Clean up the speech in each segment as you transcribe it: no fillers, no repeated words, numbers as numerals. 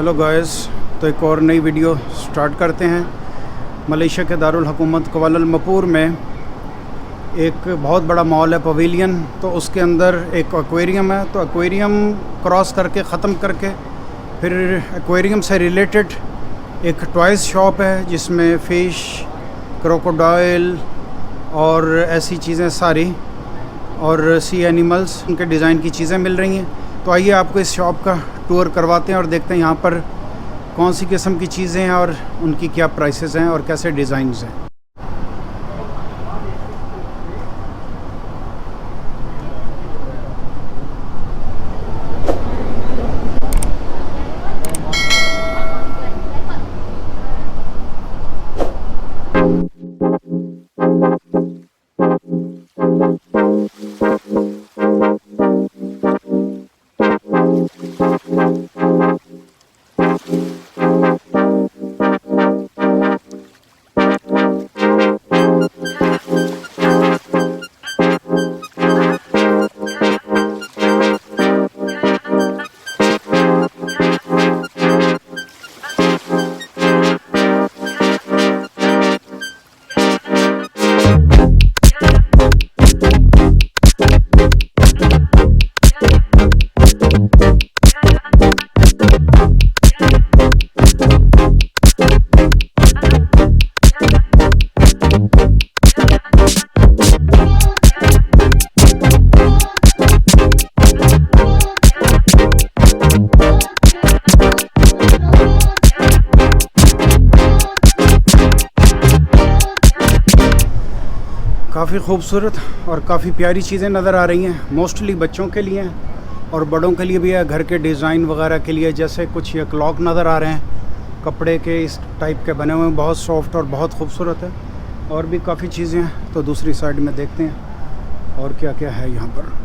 Hello guys, तो एक और नई वीडियो स्टार्ट करते हैं। मलेशिया के दारुल हुकूमत कुआलालंपुर में एक बहुत बड़ा मॉल है पवेलियन, तो उसके अंदर एक एक्वेरियम है। तो एक्वेरियम क्रॉस करके ख़त्म करके फिर एक्वेरियम से रिलेटेड एक टॉयज़ शॉप है जिसमें फ़िश, क्रोकोडाइल और ऐसी चीज़ें सारी और सी एनिमल्स उनके डिज़ाइन की चीज़ें मिल रही हैं। तो आइए आपको इस शॉप का टूर करवाते हैं और देखते हैं यहाँ पर कौन सी किस्म की चीज़ें हैं और उनकी क्या प्राइसेस हैं और कैसे डिज़ाइंस हैं। काफ़ी खूबसूरत और काफ़ी प्यारी चीज़ें नज़र आ रही हैं। मोस्टली बच्चों के लिए हैं और बड़ों के लिए भी है, घर के डिज़ाइन वगैरह के लिए। जैसे कुछ ये क्लॉक नज़र आ रहे हैं, कपड़े के इस टाइप के बने हुए हैं, बहुत सॉफ्ट और बहुत खूबसूरत है। और भी काफ़ी चीज़ें हैं, तो दूसरी साइड में देखते हैं और क्या क्या है यहाँ पर।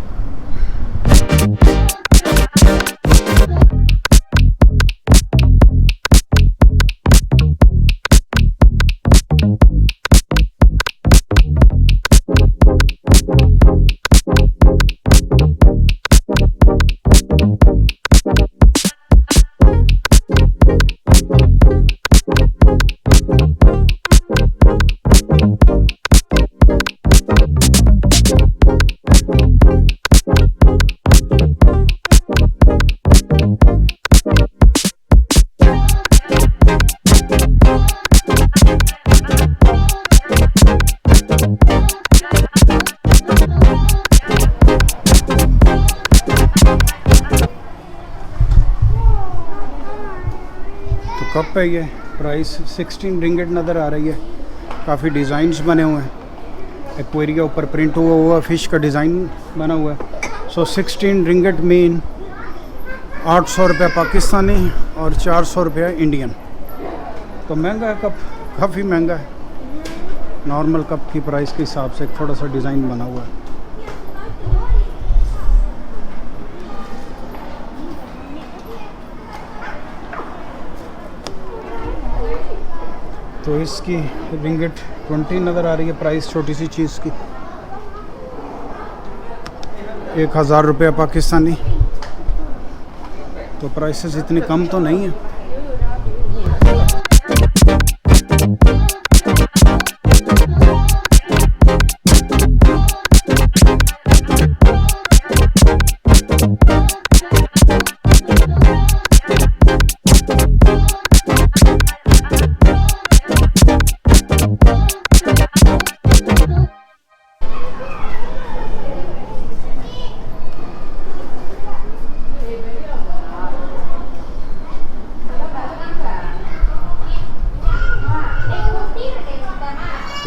कप है, ये प्राइस 16 रिंगिट नज़र आ रही है। काफ़ी डिज़ाइंस बने हुए हैं, एक्वेरिया ऊपर प्रिंट हुआ फ़िश का डिज़ाइन बना हुआ है। सो 16 रिंगिट मीन 800 रुपये पाकिस्तानी और 400 रुपये इंडियन। तो महंगा है कप, काफ़ी महंगा है। नॉर्मल कप की प्राइस के हिसाब से थोड़ा सा डिज़ाइन बना हुआ है। तो इसकी रिंगिट 20 नज़र आ रही है प्राइस, छोटी सी चीज़ की 1000 रुपये पाकिस्तानी। तो प्राइसेस इतनी कम तो नहीं है।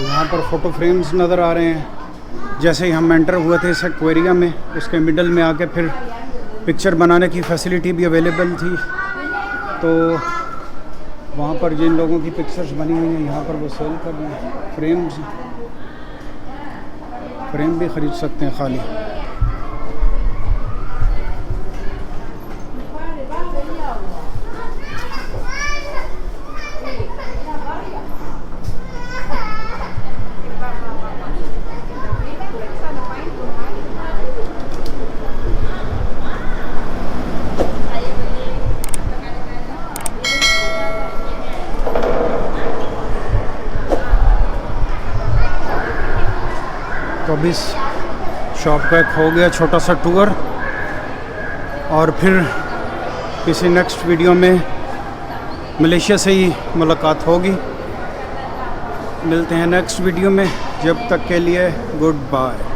यहाँ पर फ़ोटो फ्रेम्स नज़र आ रहे हैं। जैसे ही हम एंटर हुए थे इस एक्वेरियम में, उसके मिडल में आके फिर पिक्चर बनाने की फैसिलिटी भी अवेलेबल थी। तो वहाँ पर जिन लोगों की पिक्चर्स बनी हुई हैं, यहाँ पर वो सेल कर रहे हैं। फ्रेम भी ख़रीद सकते हैं खाली। अब इस शॉप का एक हो गया छोटा सा टूर, और फिर किसी नेक्स्ट वीडियो में मलेशिया से ही मुलाकात होगी। मिलते हैं नेक्स्ट वीडियो में, जब तक के लिए गुड बाय।